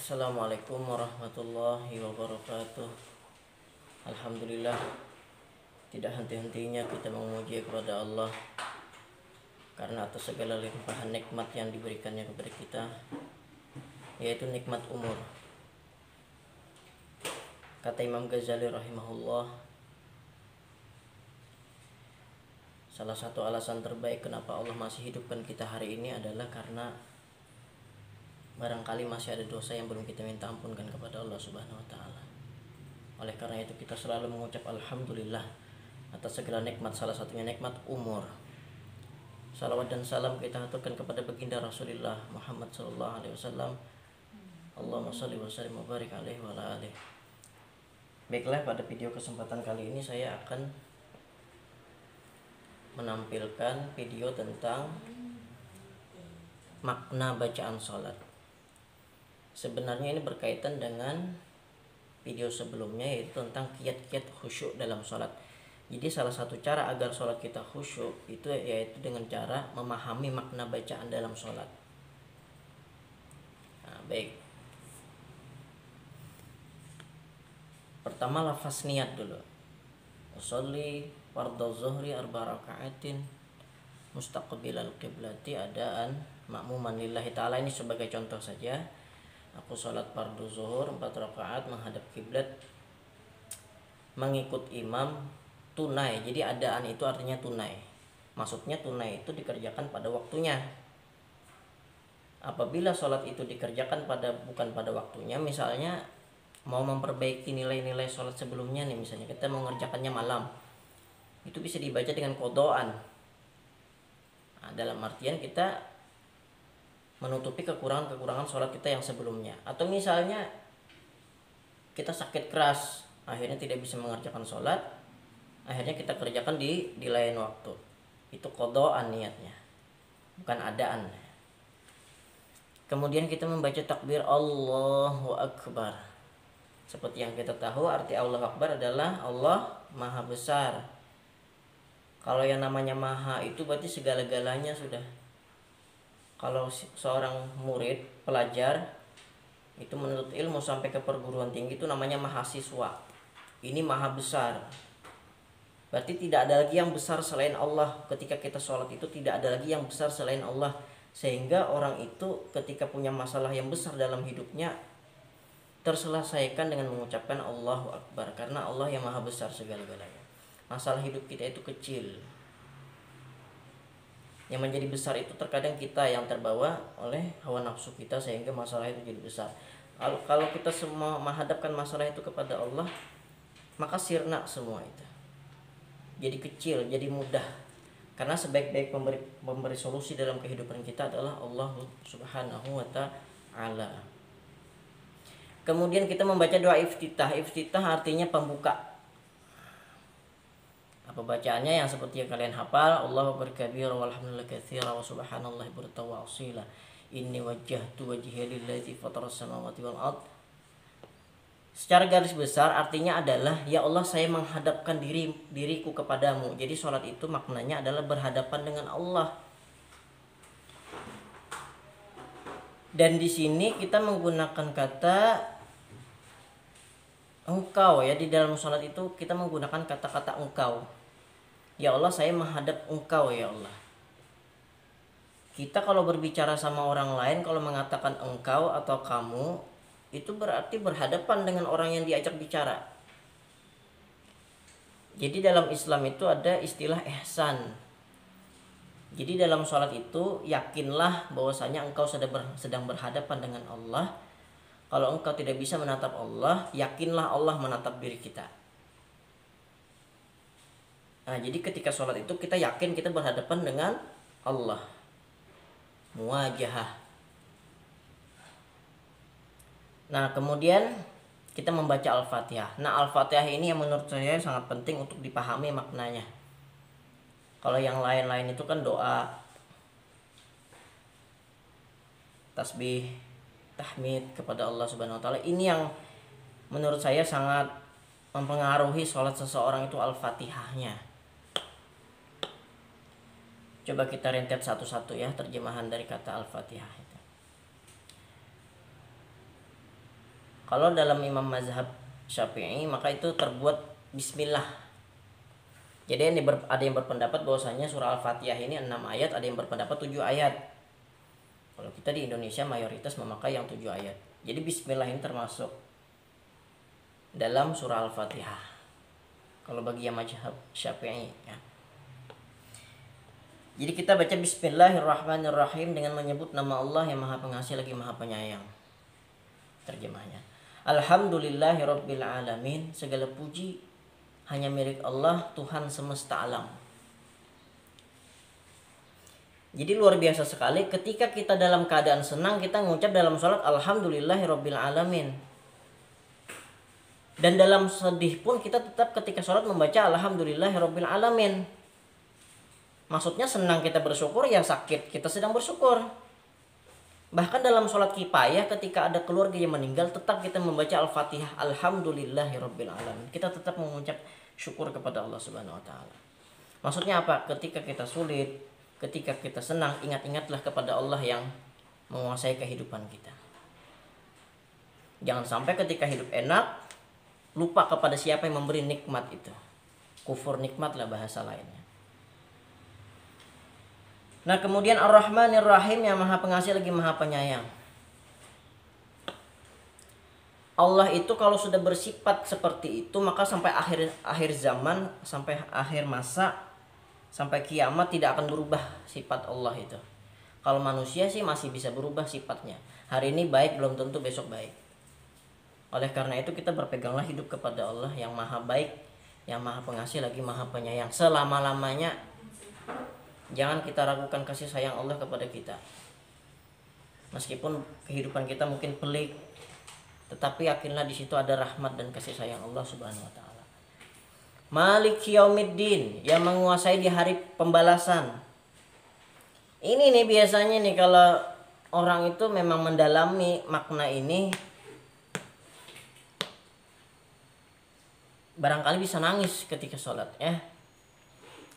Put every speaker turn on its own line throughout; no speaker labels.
Assalamualaikum warahmatullahi wabarakatuh. Alhamdulillah, tidak henti-hentinya kita memuji kepada Allah karena atas segala limpahan nikmat yang diberikannya kepada kita, yaitu nikmat umur. Kata Imam Ghazali rahimahullah, salah satu alasan terbaik kenapa Allah masih hidupkan kita hari ini adalah karena barangkali masih ada dosa yang belum kita minta ampunkan kepada Allah Subhanahu wa taala. Oleh karena itu kita selalu mengucap alhamdulillah atas segala nikmat, salah satunya nikmat umur. Salawat dan salam kita aturkan kepada baginda Rasulullah Muhammad sallallahu alaihi wasallam. Allahumma shalli wa sallim wa barik alaihi wa ala alihi. Baiklah, pada video kesempatan kali ini saya akan menampilkan video tentang makna bacaan sholat. Sebenarnya ini berkaitan dengan video sebelumnya, yaitu tentang kiat-kiat khusyuk dalam sholat. Jadi salah satu cara agar sholat kita khusyuk itu yaitu dengan cara memahami makna bacaan dalam sholat. Nah, baik. Pertama, lafaz niat dulu. Usolli fardhu zuhri arba raka'atin mustaqbilal qiblati adaan ma'muman lillahi ta'ala. Ini sebagai contoh saja. Aku sholat fardu zuhur 4 rakaat menghadap kiblat mengikut imam tunai. Jadi adaan itu artinya tunai. Maksudnya tunai itu dikerjakan pada waktunya. Apabila sholat itu dikerjakan bukan pada waktunya, misalnya mau memperbaiki nilai-nilai sholat sebelumnya nih, misalnya kita mau mengerjakannya malam, itu bisa dibaca dengan qadaan. Nah, dalam artian kita menutupi kekurangan-kekurangan sholat kita yang sebelumnya. Atau misalnya kita sakit keras, akhirnya tidak bisa mengerjakan sholat, akhirnya kita kerjakan di lain waktu. Itu qadaan niatnya, bukan adaan. Kemudian kita membaca takbir Allahu Akbar. Seperti yang kita tahu, arti Allahu Akbar adalah Allah Maha Besar. Kalau yang namanya Maha itu berarti segala-galanya sudah. Kalau seorang murid, pelajar itu menuntut ilmu sampai ke perguruan tinggi, itu namanya mahasiswa. Ini Maha Besar. Berarti tidak ada lagi yang besar selain Allah. Ketika kita sholat itu tidak ada lagi yang besar selain Allah. Sehingga orang itu ketika punya masalah yang besar dalam hidupnya terselesaikan dengan mengucapkan Allahu Akbar. Karena Allah yang Maha Besar segala-galanya. Masalah hidup kita itu kecil. Yang menjadi besar itu terkadang kita yang terbawa oleh hawa nafsu kita, sehingga masalah itu jadi besar. Kalau kita semua menghadapkan masalah itu kepada Allah, maka sirna semua itu. Jadi kecil, jadi mudah. Karena sebaik-baik pemberi solusi dalam kehidupan kita adalah Allah Subhanahu wa ta'ala. Kemudian kita membaca doa iftitah. Iftitah artinya pembuka. Apa bacaannya? Yang seperti yang kalian hafal, Allahu Akbar kabira walhamdulillah katsira wa subhanallahi bukratan wa asila. Inni wajjahtu wajhiya lillazi fataras samawati wal ard. Secara garis besar artinya adalah, ya Allah, saya menghadapkan diriku kepadamu. Jadi sholat itu maknanya adalah berhadapan dengan Allah. Dan di sini kita menggunakan kata engkau ya. Di dalam sholat itu kita menggunakan kata-kata engkau. Ya Allah, saya menghadap engkau ya Allah. Kita kalau berbicara sama orang lain, kalau mengatakan engkau atau kamu, itu berarti berhadapan dengan orang yang diajak bicara. Jadi dalam Islam itu ada istilah ihsan. Jadi dalam sholat itu yakinlah bahwasanya engkau sedang berhadapan dengan Allah. Kalau engkau tidak bisa menatap Allah, yakinlah Allah menatap diri kita. Nah, jadi ketika sholat itu kita yakin kita berhadapan dengan Allah. Muwajahah. Nah, kemudian kita membaca Al-Fatihah. Nah, Al-Fatihah ini yang menurut saya sangat penting untuk dipahami maknanya. Kalau yang lain-lain itu kan doa, tasbih, tahmid kepada Allah Subhanahu wa taala. Ini yang menurut saya sangat mempengaruhi sholat seseorang itu Al-Fatihahnya. Coba kita rentet satu-satu ya terjemahan dari kata Al-Fatihah itu. Kalau dalam imam mazhab Syafi'i maka itu terbuat bismillah. Jadi ada yang berpendapat bahwasanya surah Al-Fatihah ini 6 ayat, ada yang berpendapat 7 ayat. Kalau kita di Indonesia mayoritas memakai yang 7 ayat. Jadi bismillah ini termasuk dalam surah Al-Fatihah. Kalau bagi yang mazhab Syafi'i ya. Jadi kita baca Bismillahirrahmanirrahim dengan menyebut nama Allah yang Maha Pengasih lagi Maha Penyayang. Terjemahnya, Alhamdulillahirabbil alamin, segala puji hanya milik Allah, Tuhan semesta alam. Jadi luar biasa sekali ketika kita dalam keadaan senang kita mengucap dalam salat Alhamdulillahirabbil alamin. Dan dalam sedih pun kita tetap ketika sholat membaca Alhamdulillahirabbil alamin. Maksudnya senang kita bersyukur, ya sakit kita sedang bersyukur. Bahkan dalam sholat kifayah ketika ada keluarga yang meninggal tetap kita membaca Al-Fatihah Alhamdulillahirabbil alamin. Kita tetap mengucap syukur kepada Allah Subhanahu wa taala. Maksudnya apa? Ketika kita sulit, ketika kita senang, ingat-ingatlah kepada Allah yang menguasai kehidupan kita. Jangan sampai ketika hidup enak lupa kepada siapa yang memberi nikmat itu. Kufur nikmat lah bahasa lainnya. Nah kemudian Ar-Rahmanir-Rahim yang Maha Pengasih lagi Maha Penyayang. Allah itu kalau sudah bersifat seperti itu maka sampai akhir zaman, sampai akhir masa, sampai kiamat tidak akan berubah sifat Allah itu. Kalau manusia sih masih bisa berubah sifatnya. Hari ini baik belum tentu besok baik. Oleh karena itu kita berpeganglah hidup kepada Allah yang Maha Baik, yang Maha Pengasih lagi Maha Penyayang selama-lamanya. Jangan kita ragukan kasih sayang Allah kepada kita. Meskipun kehidupan kita mungkin pelik, tetapi yakinlah di situ ada rahmat dan kasih sayang Allah Subhanahu wa taala. Maliki Yaumiddin, yang menguasai di hari pembalasan. Ini nih biasanya nih kalau orang itu memang mendalami makna ini barangkali bisa nangis ketika sholat ya.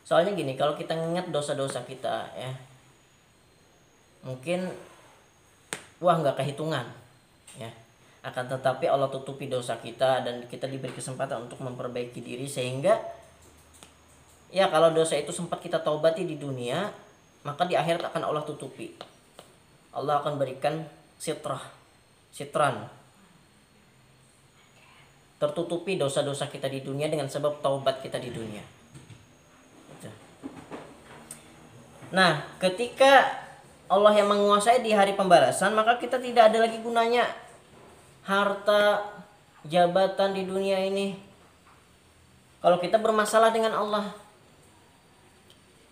Soalnya gini, kalau kita ingat dosa-dosa kita ya, mungkin wah nggak kehitungan ya. Akan tetapi Allah tutupi dosa kita dan kita diberi kesempatan untuk memperbaiki diri, sehingga ya kalau dosa itu sempat kita taubati di dunia, maka di akhirat akan Allah tutupi. Allah akan berikan sitran, tertutupi dosa-dosa kita di dunia dengan sebab taubat kita di dunia. Nah, ketika Allah yang menguasai di hari pembalasan, maka kita tidak ada lagi gunanya harta, jabatan di dunia ini kalau kita bermasalah dengan Allah.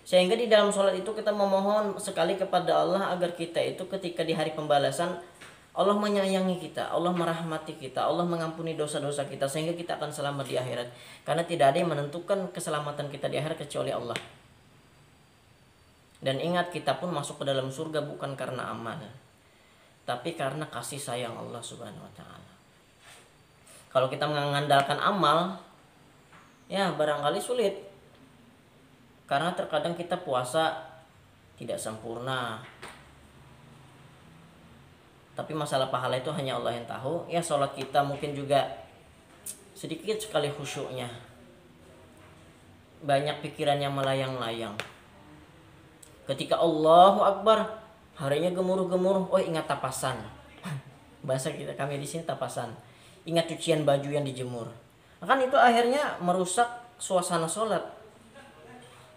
Sehingga di dalam sholat itu kita memohon sekali kepada Allah agar kita itu ketika di hari pembalasan Allah menyayangi kita, Allah merahmati kita, Allah mengampuni dosa-dosa kita, sehingga kita akan selamat di akhirat. Karena tidak ada yang menentukan keselamatan kita di akhirat kecuali Allah. Dan ingat, kita pun masuk ke dalam surga bukan karena amal, tapi karena kasih sayang Allah Subhanahu wa taala. Kalau kita mengandalkan amal, ya barangkali sulit. Karena terkadang kita puasa tidak sempurna. Tapi masalah pahala itu hanya Allah yang tahu. Ya sholat kita mungkin juga sedikit sekali khusyuknya. Banyak pikiran yang melayang-layang. Ketika Allahu Akbar, harinya gemuruh-gemuruh. Oh, ingat tapasan. Bahasa kita kami di sini tapasan. Ingat cucian baju yang dijemur. Kan itu akhirnya merusak suasana sholat.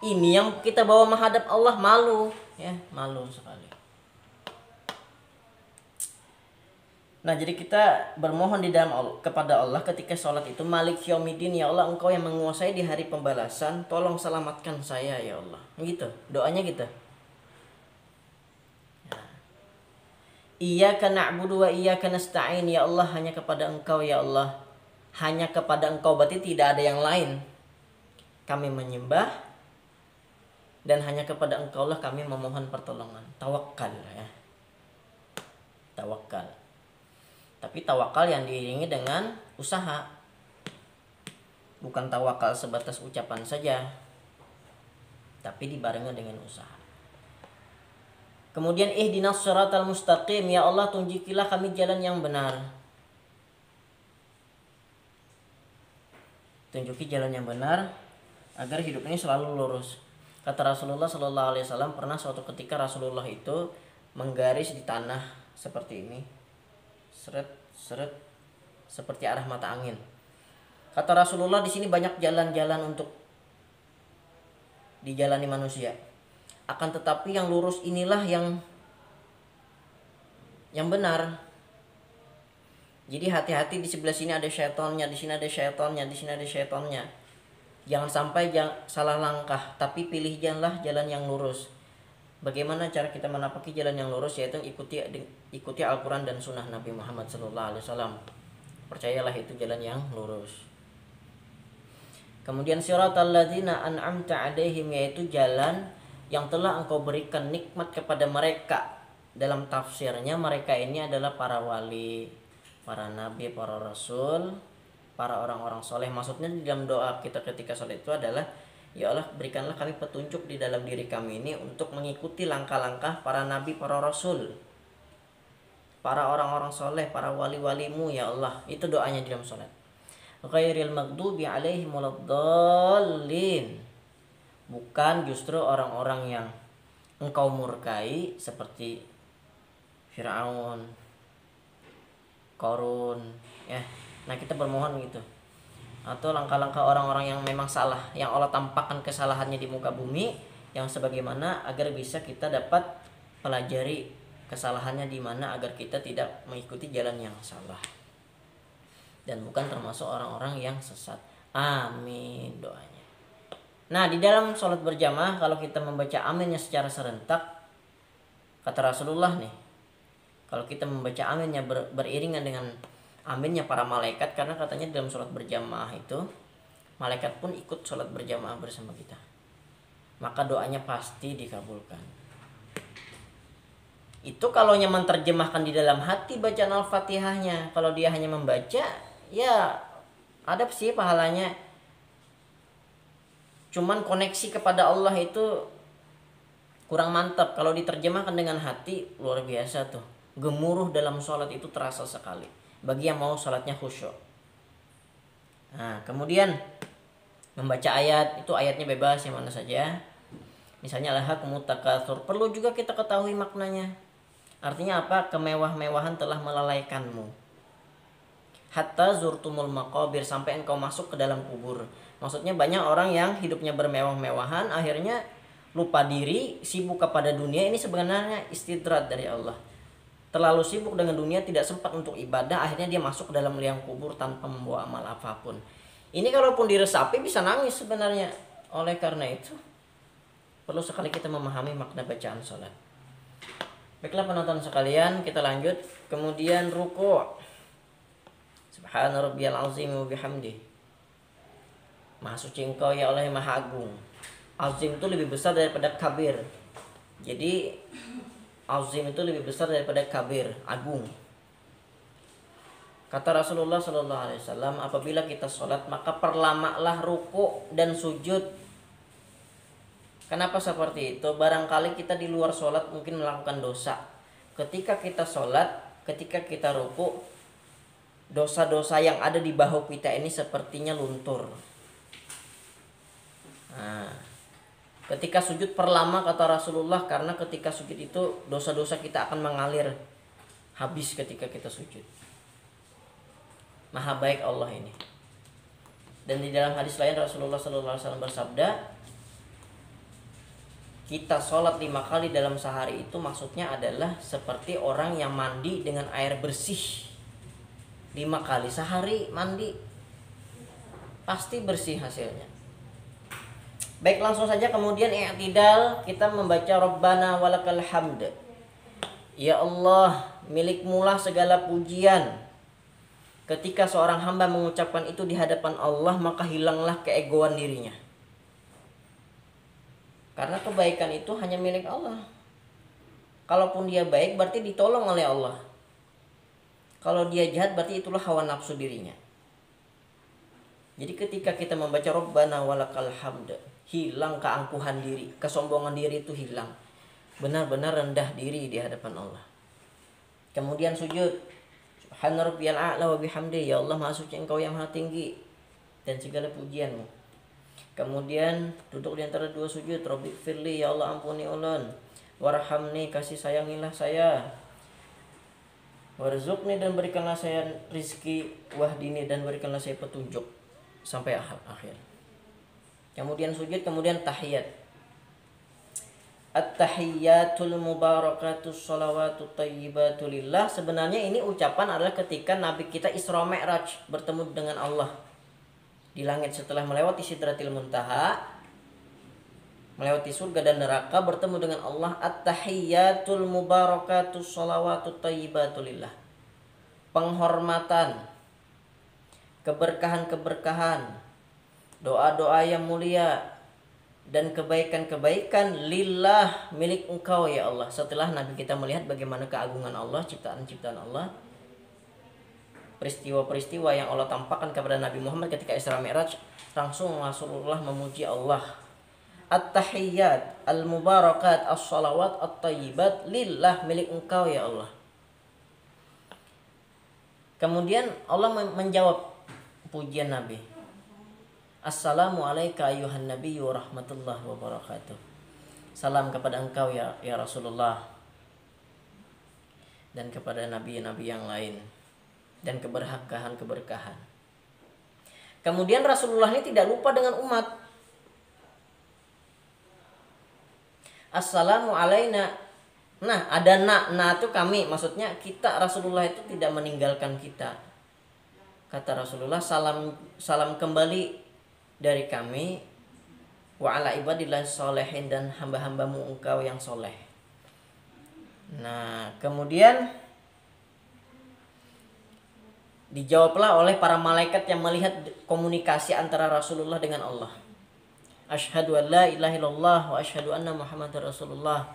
Ini yang kita bawa menghadap Allah, malu, ya malu sekali. Nah, jadi kita bermohon di dalam kepada Allah ketika sholat itu, Malik Yaumiddin, ya Allah Engkau yang menguasai di hari pembalasan, tolong selamatkan saya ya Allah. Gitu, doanya gitu. Iyyaka na'budu wa iyyaka nasta'in, ya Allah hanya kepada Engkau ya Allah. Hanya kepada Engkau berarti tidak ada yang lain. Kami menyembah dan hanya kepada Engkau lah kami memohon pertolongan. Tawakal ya. Tawakal. Tapi tawakal yang diiringi dengan usaha. Bukan tawakal sebatas ucapan saja, tapi dibarengi dengan usaha. Kemudian ihdinas shiratal mustaqim, ya Allah tunjukilah kami jalan yang benar. tunjuki jalan yang benar agar hidup ini selalu lurus. Kata Rasulullah Shallallahu Alaihi Wasallam, pernah suatu ketika Rasulullah itu menggaris di tanah seperti ini, seret seret, seperti arah mata angin. Kata Rasulullah, di sini banyak jalan-jalan untuk dijalani manusia. Akan tetapi yang lurus inilah yang benar. Jadi hati-hati, di sebelah sini ada syaitonnya, di sini ada syaitonnya, di sini ada syaitonnya. Jangan sampai salah langkah, tapi pilih jalan yang lurus. Bagaimana cara kita menapaki jalan yang lurus? Yaitu ikuti Al-Quran dan Sunnah Nabi Muhammad SAW. Percayalah itu jalan yang lurus. Kemudian siratal ladzina an'amta 'alaihim, yaitu jalan yang telah engkau berikan nikmat kepada mereka. Dalam tafsirnya, mereka ini adalah para wali, para nabi, para rasul, para orang-orang soleh. Maksudnya di dalam doa kita ketika sholat itu adalah, ya Allah, berikanlah kami petunjuk di dalam diri kami ini untuk mengikuti langkah-langkah para nabi, para rasul, para orang-orang soleh, para wali-walimu ya Allah. Itu doanya di dalam sholat. Ghairil maghdubi alaihim waladdallin, bukan justru orang-orang yang engkau murkai seperti Fir'aun, Qarun, ya. Nah, kita bermohon gitu. Atau langkah-langkah orang-orang yang memang salah, yang Allah tampakkan kesalahannya di muka bumi, yang sebagaimana agar bisa kita dapat pelajari kesalahannya di mana agar kita tidak mengikuti jalan yang salah dan bukan termasuk orang-orang yang sesat. Amin doanya. Nah, di dalam sholat berjamaah kalau kita membaca aminnya secara serentak, kata Rasulullah nih, kalau kita membaca aminnya beriringan dengan aminnya para malaikat, karena katanya dalam sholat berjamaah itu malaikat pun ikut sholat berjamaah bersama kita, maka doanya pasti dikabulkan. Itu kalau nyaman terjemahkan di dalam hati bacaan Al-Fatihahnya. Kalau dia hanya membaca, ya ada sih pahalanya, cuman koneksi kepada Allah itu kurang mantap. Kalau diterjemahkan dengan hati, luar biasa tuh, gemuruh dalam sholat itu terasa sekali bagi yang mau sholatnya khusyuk. Nah, kemudian membaca ayat, itu ayatnya bebas yang mana saja. Misalnya alhaakumut takatsur, perlu juga kita ketahui maknanya. Artinya apa? Kemewah-mewahan telah melalaikanmu. Hatta zurtumul maqabir, sampai engkau masuk ke dalam kubur. Maksudnya banyak orang yang hidupnya bermewah-mewahan, akhirnya lupa diri, sibuk kepada dunia. Ini sebenarnya istidrat dari Allah. Terlalu sibuk dengan dunia, tidak sempat untuk ibadah, akhirnya dia masuk ke dalam liang kubur tanpa membawa amal apapun. Ini kalaupun diresapi bisa nangis sebenarnya. Oleh karena itu, perlu sekali kita memahami makna bacaan sholat. Baiklah penonton sekalian, kita lanjut. Kemudian ruku'. Subhana rabbiyal azim wa bihamdi. Maha suci engkau ya Allah yang maha agung. Azim itu lebih besar daripada kabir. Jadi azim itu lebih besar daripada kabir, agung. Kata Rasulullah Sallallahu Alaihi Wasallam, apabila kita sholat maka perlamalah ruku' dan sujud. Kenapa seperti itu? Barangkali kita di luar sholat mungkin melakukan dosa. Ketika kita sholat, ketika kita ruku', dosa-dosa yang ada di bahu kita ini sepertinya luntur. Nah, ketika sujud perlama kata Rasulullah, karena ketika sujud itu dosa-dosa kita akan mengalir habis ketika kita sujud. Maha baik Allah ini. Dan di dalam hadis lain Rasulullah SAW bersabda, kita sholat 5 kali dalam sehari itu maksudnya adalah seperti orang yang mandi dengan air bersih. 5 kali sehari mandi, pasti bersih hasilnya. Baik, langsung saja kemudian i'tidal, kita membaca Rabbana walakal hamd. Ya Allah, milikmulah segala pujian. Ketika seorang hamba mengucapkan itu di hadapan Allah, maka hilanglah keegoan dirinya. Karena kebaikan itu hanya milik Allah. Kalaupun dia baik berarti ditolong oleh Allah. Kalau dia jahat berarti itulah hawa nafsu dirinya. Jadi ketika kita membaca Rabbana walakal hamd, hilang keangkuhan diri, kesombongan diri itu hilang. Benar-benar rendah diri di hadapan Allah. Kemudian sujud. Subhana rabbiyal a'la wa bihamdi, ya Allah maha suci engkau yang maha tinggi. dan segala pujianmu. Kemudian duduk di antara dua sujud, Rabbi firli, ya Allah ampuni ulun, warhamni, kasih sayangilah saya, warzuqni, dan berikanlah saya rizki, wahdini, dan berikanlah saya petunjuk, sampai akhir. Kemudian sujud, kemudian tahiyat. At-tahiyyatul mubarakatus sholawatut thayyibatu lillah. Sebenarnya ini ucapan adalah ketika Nabi kita Isra Mi'raj bertemu dengan Allah di langit setelah melewati Sidratil Muntaha, melewati surga dan neraka, bertemu dengan Allah. At-tahiyyatul mubarakatus sholawatut thayyibatu lillah. Penghormatan, keberkahan-keberkahan, doa-doa yang mulia, dan kebaikan-kebaikan lillah, milik engkau ya Allah. Setelah Nabi kita melihat bagaimana keagungan Allah, ciptaan-ciptaan Allah, peristiwa-peristiwa yang Allah tampakkan kepada Nabi Muhammad ketika Isra Mi'raj, langsung Rasulullah memuji Allah. At-tahiyyat al-mubarakat as-salawat at-tayyibat lillah, milik engkau ya Allah. Kemudian Allah menjawab pujian Nabi. Assalamu alayka ayuhan nabiyyu wa rahmatullahi wa barakatuh. Salam kepada engkau ya Rasulullah, dan kepada nabi-nabi yang lain, dan keberkahan-keberkahan. Kemudian Rasulullah ini tidak lupa dengan umat. Assalamu alayna. Nah, ada na itu kami, maksudnya kita, Rasulullah itu tidak meninggalkan kita. Kata Rasulullah, salam kembali dari kami, wa ala ibadillah solehin, dan hamba-hambamu engkau yang soleh. Nah, kemudian dijawablah oleh para malaikat yang melihat komunikasi antara Rasulullah dengan Allah. Asyhadu an la ilaha illallah wa asyhadu anna Muhammadar Rasulullah.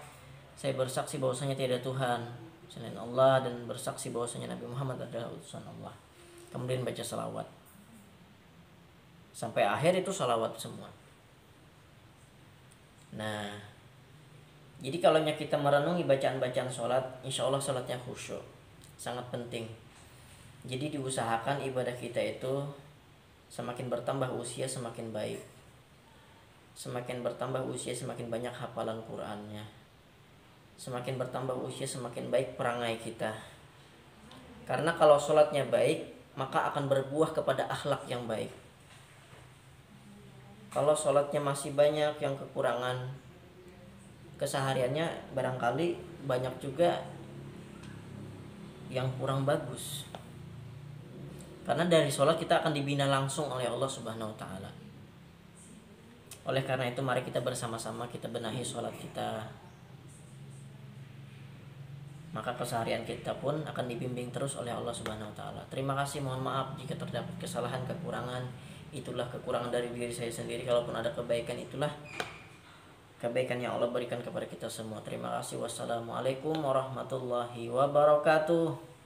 Saya bersaksi bahwasanya tiada Tuhan selain Allah, dan bersaksi bahwasanya Nabi Muhammad adalah utusan Allah. Kemudian baca salawat. Sampai akhir itu salawat semua. Nah, jadi kalau kita merenungi bacaan-bacaan sholat, insya Allah sholatnya khusyuk. Sangat penting. Jadi diusahakan ibadah kita itu semakin bertambah usia semakin baik. Semakin bertambah usia semakin banyak hafalan Qur'annya. Semakin bertambah usia semakin baik perangai kita. Karena kalau sholatnya baik, maka akan berbuah kepada akhlak yang baik. Kalau sholatnya masih banyak yang kekurangan, kesehariannya barangkali banyak juga yang kurang bagus. Karena dari sholat kita akan dibina langsung oleh Allah Subhanahu wa ta'ala. Oleh karena itu mari kita bersama-sama kita benahi sholat kita. Maka keseharian kita pun akan dibimbing terus oleh Allah Subhanahu wa ta'ala. Terima kasih, mohon maaf jika terdapat kesalahan, kekurangan. Itulah kekurangan dari diri saya sendiri. Kalaupun ada kebaikan, itulah kebaikan yang Allah berikan kepada kita semua. Terima kasih. Wassalamualaikum warahmatullahi wabarakatuh.